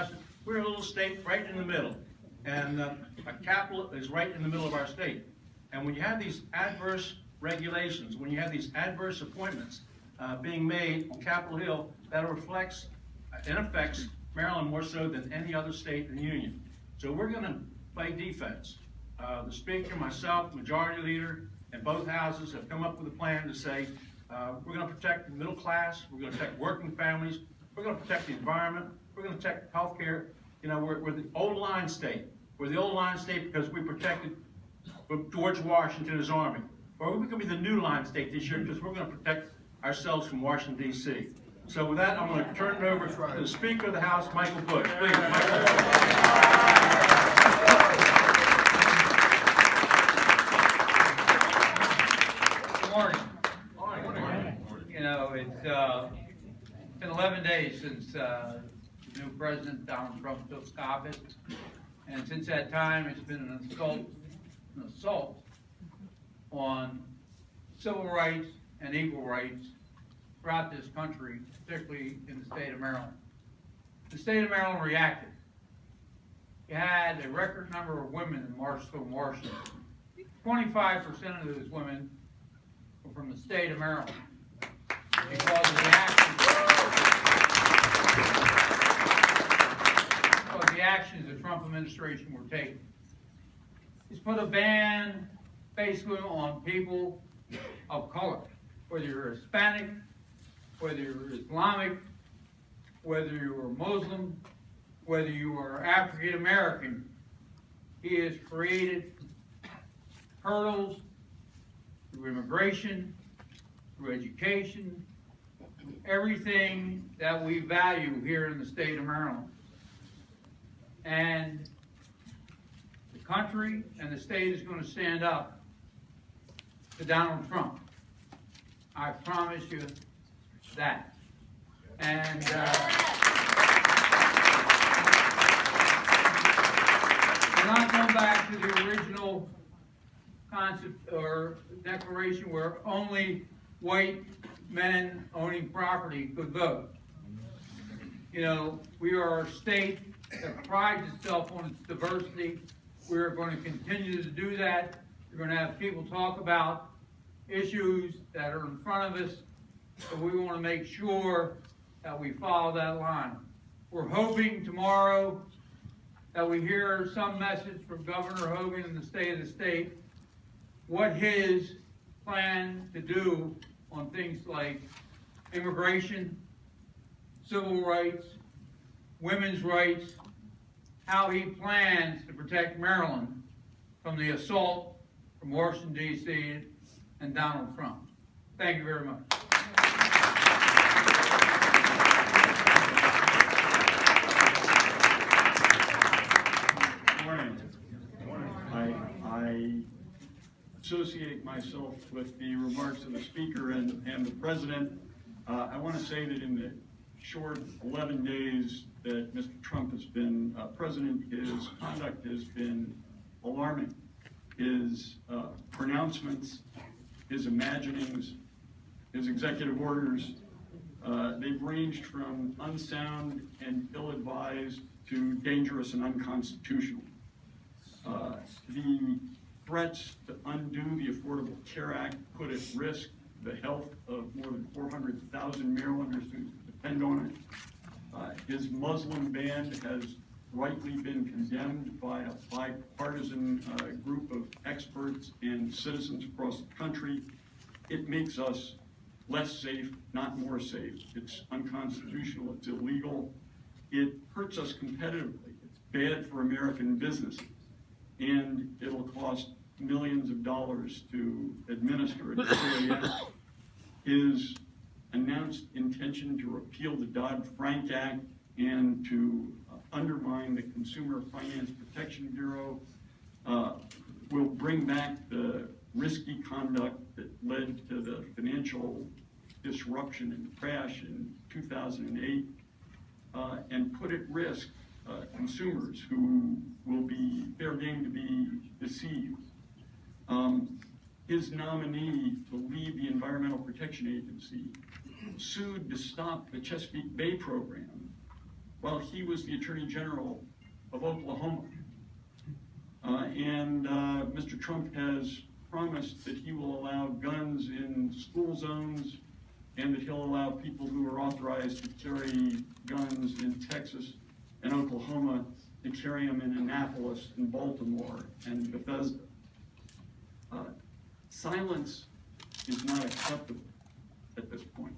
discussion. We're a little state right in the middle, and a capital is right in the middle of our state. And when you have these adverse regulations, when you have these adverse appointments being made on Capitol Hill, that reflects and affects Maryland more so than any other state in the union. So we're going to play defense. The Speaker, myself, Majority Leader, and both houses have come up with a plan to say we're going to protect the middle class, we're going to protect working families, we're going to protect the environment, we're going to protect health care. You know, we're the old line state. We're the old line state because we protected George Washington and his army. Or we're going to be the new line state this year because we're going to protect ourselves from Washington, D.C. So with that, I'm going to turn it over to the Speaker of the House, Michael Bush. Please, Michael. Good morning. You know, it's been 11 days since the new President Donald Trump took office, and since that time, it's been an assault on civil rights and equal rights throughout this country, particularly in the state of Maryland. The state of Maryland reacted. You had a record number of women in Marshville, Washington. 25% of those women were from the state of Maryland because of the actions the Trump administration were taking. It's put a ban basically on people of color, whether you're Hispanic, whether you're Islamic, whether you are Muslim, whether you are African American. He has created hurdles through immigration, through education, everything that we value here in the state of Maryland. And the country and the state is going to stand up to Donald Trump. I promise you that. And we're not going back to the original concept or declaration where only white men owning property could vote. You know, we are a state that prides itself on its diversity. We're going to continue to do that. We're going to have people talk about issues that are in front of us, but we want to make sure that we follow that line. We're hoping tomorrow that we hear some message from Governor Hogan in the state, what his plan to do on things like immigration, civil rights, women's rights, how he plans to protect Maryland from the assault from Washington, D.C. and Donald Trump. Thank you very much. Good morning. I associate myself with the remarks of the Speaker and the President. I want to say that in the short 11 days that Mr. Trump has been president, his conduct has been alarming. His pronouncements, his imaginings, his executive orders, they've ranged from unsound and ill-advised to dangerous and unconstitutional. The threats to undo the Affordable Care Act put at risk the health of more than 400,000 Marylanders who depend on it. His Muslim ban has rightly been condemned by a bipartisan group of experts and citizens across the country. It makes us less safe, not more safe. It's unconstitutional, it's illegal. It hurts us competitively. It's bad for American business. And it'll cost millions of dollars to administer it. His announced intention to repeal the Dodd-Frank Act and to undermine the Consumer Finance Protection Bureau will bring back the risky conduct that led to the financial disruption and crash in 2008 and put at risk consumers who will be fair game to be deceived. His nominee to lead the Environmental Protection Agency sued to stop the Chesapeake Bay program while he was the Attorney General of Oklahoma. Mr. Trump has promised that he will allow guns in school zones and that he'll allow people who are authorized to carry guns in Texas and Oklahoma to carry them in Annapolis and Baltimore and Bethesda. Silence is not acceptable at this point.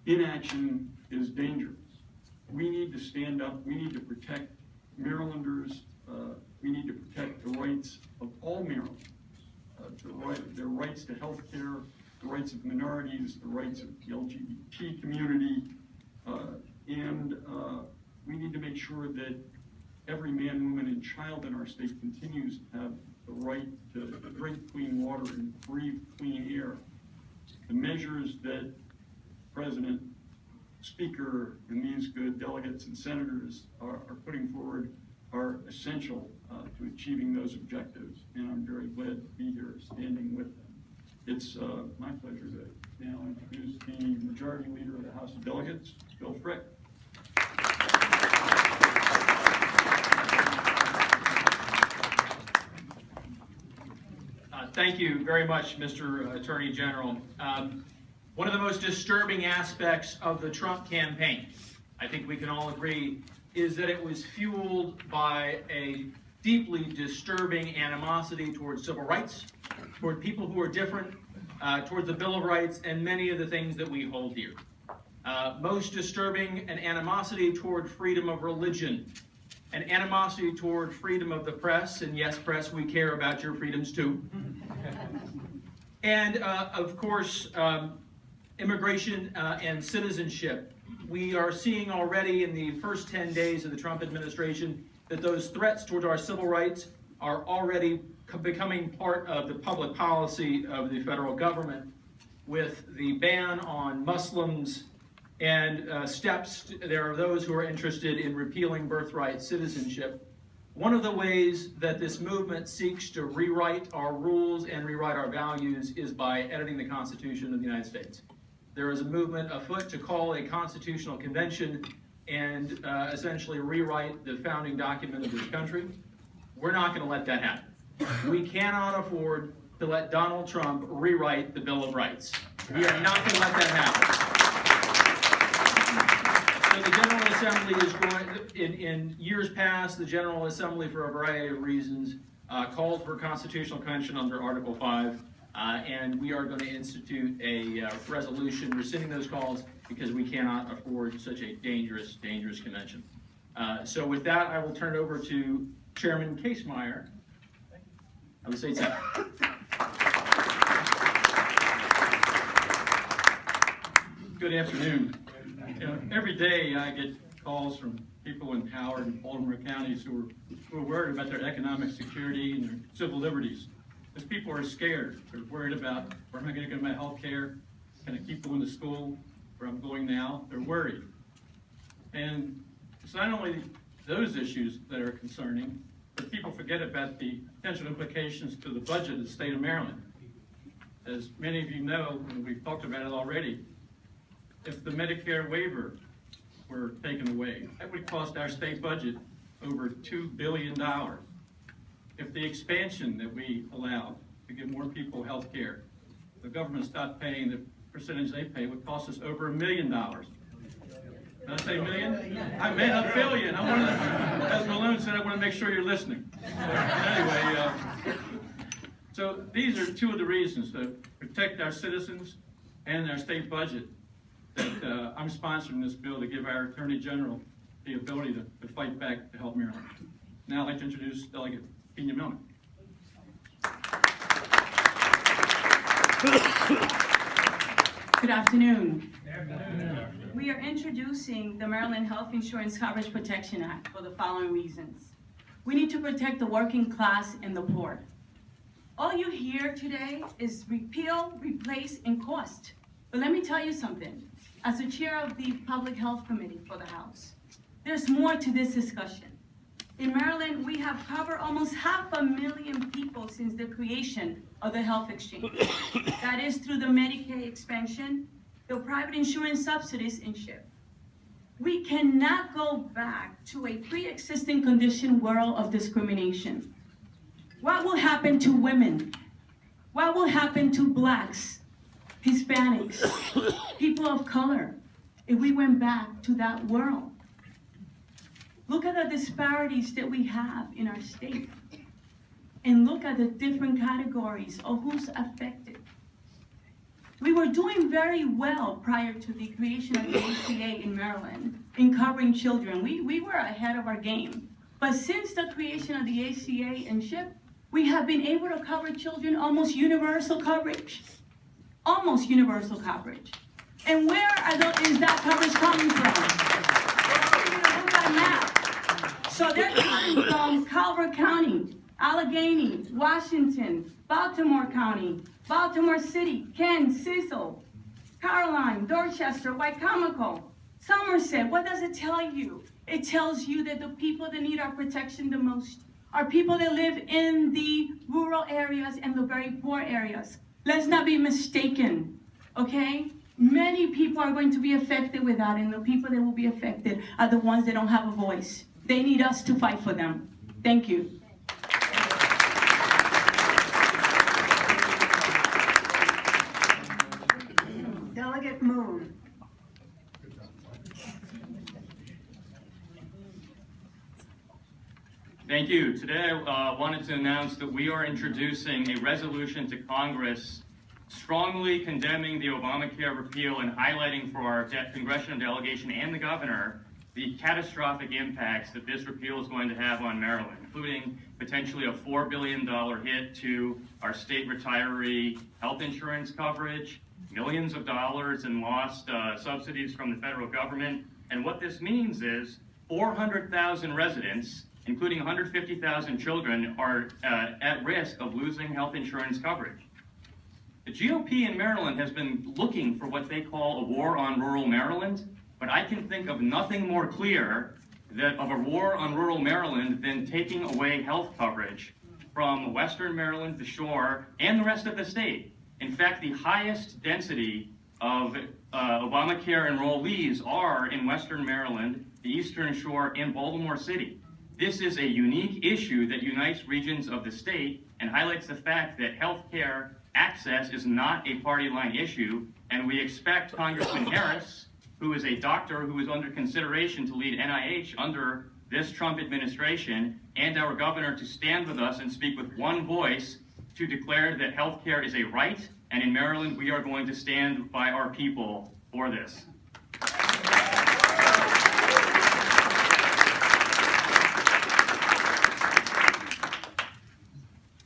Inaction is dangerous. We need to stand up. We need to protect Marylanders. We need to protect the rights of all Marylanders, their rights to health care, the rights of minorities, the rights of the LGBT community, and we need to make sure that every man, woman, and child in our state continues to have the right to drink clean water and breathe clean air. The measures that President, Speaker, and these good delegates and senators are putting forward are essential to achieving those objectives, and I'm very glad to be here standing with them. It's my pleasure to now introduce the Majority Leader of the House of Delegates, Bill Frick. Thank you very much, Mr. Attorney General. One of the most disturbing aspects of the Trump campaign, I think we can all agree, is that it was fueled by a deeply disturbing animosity towards civil rights, toward people who are different, towards the Bill of Rights, and many of the things that we hold dear. Most disturbing, an animosity toward freedom of religion, an animosity toward freedom of the press, and yes, press, we care about your freedoms too. And of course, immigration and citizenship. We are seeing already in the first 10 days of the Trump administration that those threats toward our civil rights are already becoming part of the public policy of the federal government, with the ban on Muslims and steps. There are those who are interested in repealing birthright citizenship. One of the ways that this movement seeks to rewrite our rules and rewrite our values is by editing the Constitution of the United States. There is a movement afoot to call a constitutional convention and essentially rewrite the founding document of this country. We're not going to let that happen. We cannot afford to let Donald Trump rewrite the Bill of Rights. We are not going to let that happen. So the General Assembly is going, in years past, the General Assembly, for a variety of reasons, called for a constitutional convention under Article 5. And we are going to institute a resolution rescinding those calls because we cannot afford such a dangerous, dangerous convention. So with that, I will turn it over to Chairman Casemeyer of the State Senate. Good afternoon. You know, every day I get calls from people in Howard and Baltimore counties who are worried about their economic security and their civil liberties. Because people are scared. They're worried about, where am I going to get my health care? Can I keep going to school where I'm going now? They're worried. And it's not only those issues that are concerning, but people forget about the potential implications to the budget of the state of Maryland. As many of you know, and we've talked about it already, if the Medicare waiver were taken away, that would cost our state budget over $2 billion. If the expansion that we allowed to give more people health care, the government stopped paying the percentage they pay, would cost us over $1 million. Did I say million? I meant $1 billion. I wanted to, as Malone said, I want to make sure you're listening. Anyway, so these are two of the reasons to protect our citizens and our state budget that I'm sponsoring this bill to give our Attorney General the ability to fight back to help Maryland. Now I'd like to introduce Delegate Kenya Milman. Good afternoon. We are introducing the Maryland Health Insurance Coverage Protection Act for the following reasons. We need to protect the working class and the poor. All you hear today is repeal, replace, and cost. But let me tell you something. As the chair of the Public Health Committee for the House, there's more to this discussion. In Maryland, we have covered almost 500,000 people since the creation of the health exchange. That is through the Medicaid expansion, the private insurance subsidies, and SHIP. We cannot go back to a pre-existing condition world of discrimination. What will happen to women? What will happen to blacks, Hispanics, people of color, if we went back to that world? Look at the disparities that we have in our state. And look at the different categories of who's affected. We were doing very well prior to the creation of the ACA in Maryland in covering children. We were ahead of our game. But since the creation of the ACA and SHIP, we have been able to cover children almost universal coverage. Almost universal coverage. And where is that coverage coming from? Look at that map. So they're coming from Calvert County, Allegheny, Washington, Baltimore County, Baltimore City, Kent, Cecil, Caroline, Dorchester, Wycomico, Somerset. What does it tell you? It tells you that the people that need our protection the most are people that live in the rural areas and the very poor areas. Let's not be mistaken, okay? Many people are going to be affected with that, and the people that will be affected are the ones that don't have a voice. They need us to fight for them. Thank you. Delegate Moon. Thank you. Today I wanted to announce that we are introducing a resolution to Congress strongly condemning the Obamacare repeal and highlighting for our congressional delegation and the governor the catastrophic impacts that this repeal is going to have on Maryland, including potentially a $4 billion hit to our state retiree health insurance coverage, millions of dollars in lost subsidies from the federal government. And what this means is 400,000 residents, including 150,000 children, are at risk of losing health insurance coverage. The GOP in Maryland has been looking for what they call a war on rural Maryland, but I can think of nothing more clear of a war on rural Maryland than taking away health coverage from Western Maryland, the shore, and the rest of the state. In fact, the highest density of Obamacare enrollees are in Western Maryland, the Eastern Shore, and Baltimore City. This is a unique issue that unites regions of the state and highlights the fact that health care access is not a party line issue, and we expect Congressman Harris, who is a doctor who is under consideration to lead NIH under this Trump administration, and our governor to stand with us and speak with one voice to declare that health care is a right, and in Maryland we are going to stand by our people for this.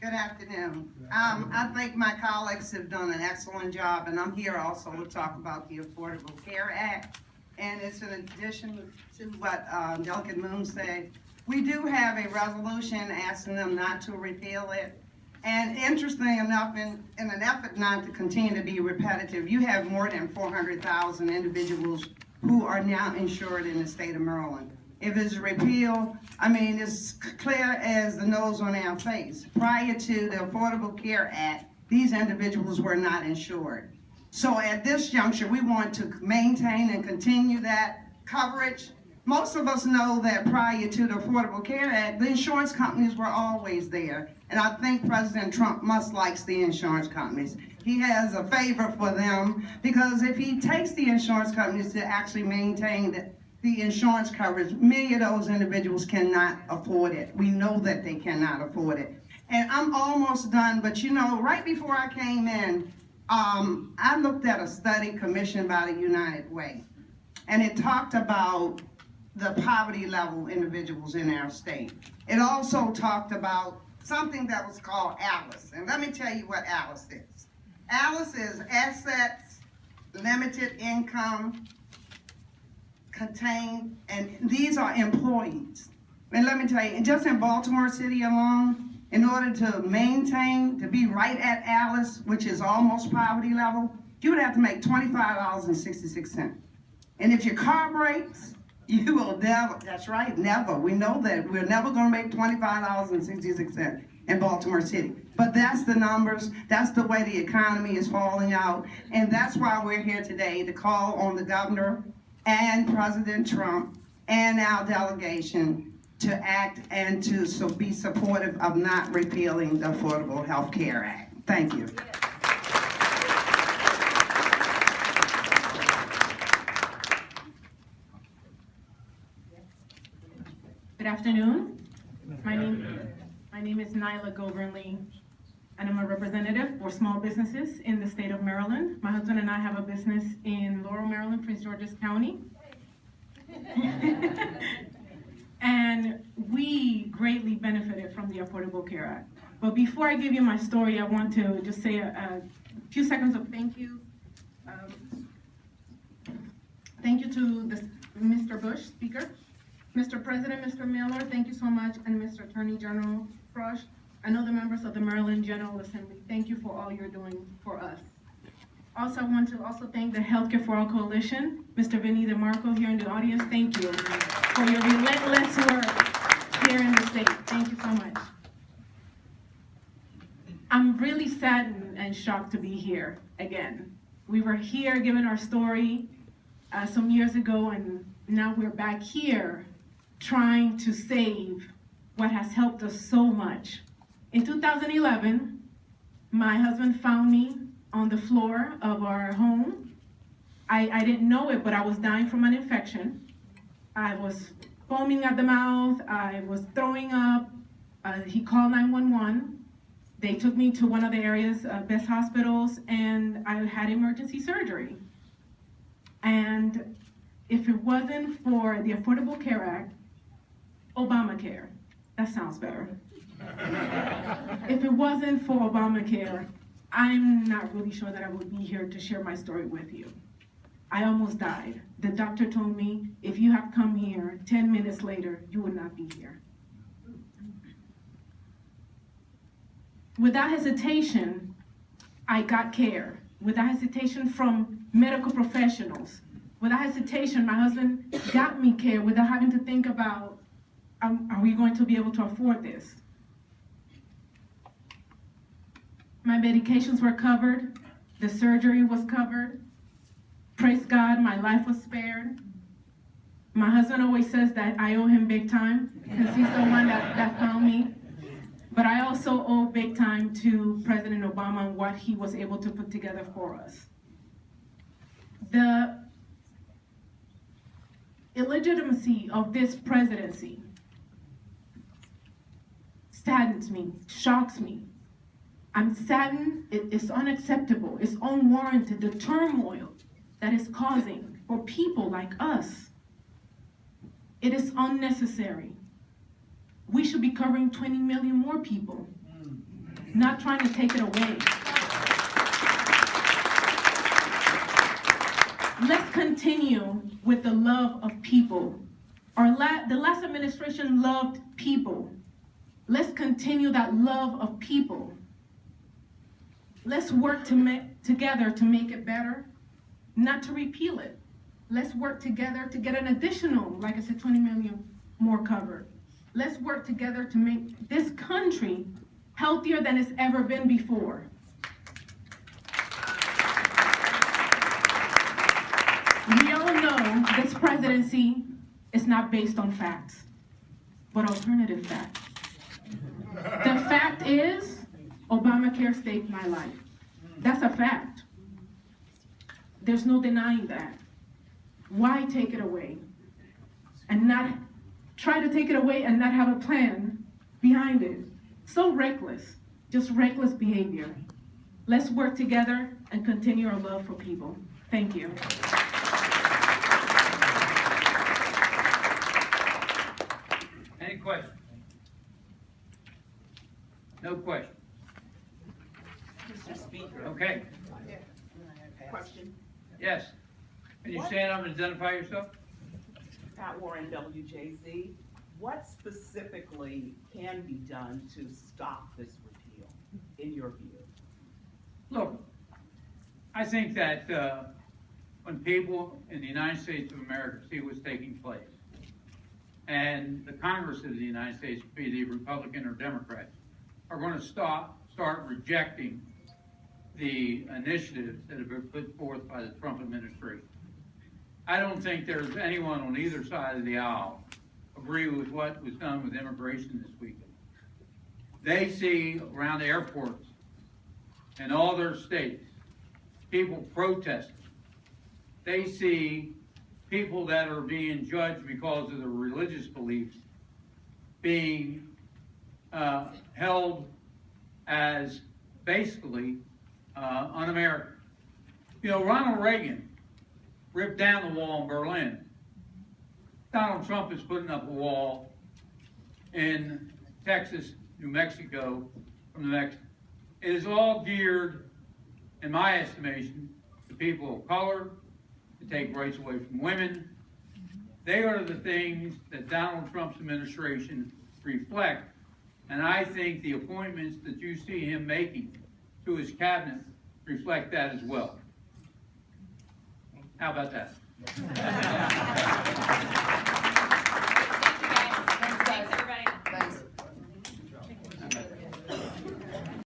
Good afternoon. I think my colleagues have done an excellent job, and I'm here also to talk about the Affordable Care Act. And it's in addition to what Delegate Moon said. We do have a resolution asking them not to repeal it. And interesting enough, in an effort not to continue to be repetitive, you have more than 400,000 individuals who are now insured in the state of Maryland. If it's a repeal, I mean, it's clear as the nose on our face. Prior to the Affordable Care Act, these individuals were not insured. So at this juncture, we want to maintain and continue that coverage. Most of us know that prior to the Affordable Care Act, the insurance companies were always there. And I think President Trump must likes the insurance companies. He has a favor for them, because if he takes the insurance companies to actually maintain the insurance coverage, many of those individuals cannot afford it. We know that they cannot afford it. And I'm almost done, but you know, right before I came in, I looked at a study commissioned by the United Way, and it talked about the poverty level individuals in our state. It also talked about something that was called ALICE, and let me tell you what ALICE is. ALICE is assets, limited income, contained, and these are employees. And let me tell you, just in Baltimore City alone, in order to maintain, to be right at ALICE, which is almost poverty level, you would have to make $25.66. And if your car breaks, you will never, that's right, never. We know that. We're never gonna make $25.66 in Baltimore City. But that's the numbers, that's the way the economy is falling out, and that's why we're here today to call on the governor and President Trump and our delegation to act and to be supportive of not repealing the Affordable Health Care Act. Thank you. Good afternoon. My name is Nyla Governley, and I'm a representative for small businesses in the state of Maryland. My husband and I have a business in Laurel, Maryland, Prince George's County. And we greatly benefited from the Affordable Care Act. But before I give you my story, I want to just say a few seconds of thank you. Thank you to Mr. Bush, Speaker. Mr. President, Mr. Miller, thank you so much, and Mr. Attorney General Frosch, and other members of the Maryland General Assembly. Thank you for all you're doing for us. Also, I want to thank the Healthcare for All Coalition, Mr. Vinny DeMarco here in the audience. Thank you for your relentless work here in the state. Thank you so much. I'm really saddened and shocked to be here again. We were here giving our story some years ago, and now we're back here trying to save what has helped us so much. In 2011, my husband found me on the floor of our home. I didn't know it, but I was dying from an infection. I was foaming at the mouth, I was throwing up. He called 911. They took me to one of the area's best hospitals, and I had emergency surgery. And if it wasn't for the Affordable Care Act, Obamacare, that sounds better. If it wasn't for Obamacare, I'm not really sure that I would be here to share my story with you. I almost died. The doctor told me, if you have come here 10 minutes later, you would not be here. Without hesitation, I got care. Without hesitation from medical professionals. Without hesitation, my husband got me care without having to think about, are we going to be able to afford this? My medications were covered. The surgery was covered. Praise God, my life was spared. My husband always says that I owe him big time, because he's the one that found me. But I also owe big time to President Obama and what he was able to put together for us. The illegitimacy of this presidency saddens me, shocks me. I'm saddened. It's unacceptable. It's unwarranted. The turmoil that is causing for people like us, it is unnecessary. We should be covering 20 million more people, not trying to take it away. Let's continue with the love of people. The last administration loved people. Let's continue that love of people. Let's work together to make it better, not to repeal it. Let's work together to get an additional, like I said, 20 million more covered. Let's work together to make this country healthier than it's ever been before. We all know this presidency is not based on facts, but alternative facts. The fact is, Obamacare saved my life. That's a fact. There's no denying that. Why take it away? And not try to take it away and not have a plan behind it. So reckless, just reckless behavior. Let's work together and continue our love for people. Thank you. Any questions? No questions. Mr. Speaker. Okay, Question. yes. Can you stand up and identify yourself? Pat Warren, WJZ. What specifically can be done to stop this repeal, in your view? Look, I think that when people in the United States of America see what's taking place, and the Congress of the United States, be they Republican or Democrat, are going to start rejecting the initiatives that have been put forth by the Trump administration. I don't think there's anyone on either side of the aisle agree with what was done with immigration this weekend. They see around the airports in all their states, people protesting. They see people that are being judged because of their religious beliefs being held as basically un-American. You know, Ronald Reagan ripped down the wall in Berlin. Donald Trump is putting up a wall in Texas, New Mexico, from the Mexicans. It is all geared, in my estimation, to people of color, to take rights away from women. They are the things that Donald Trump's administration reflect, and I think the appointments that you see him making to his cabinet reflect that as well. How about that?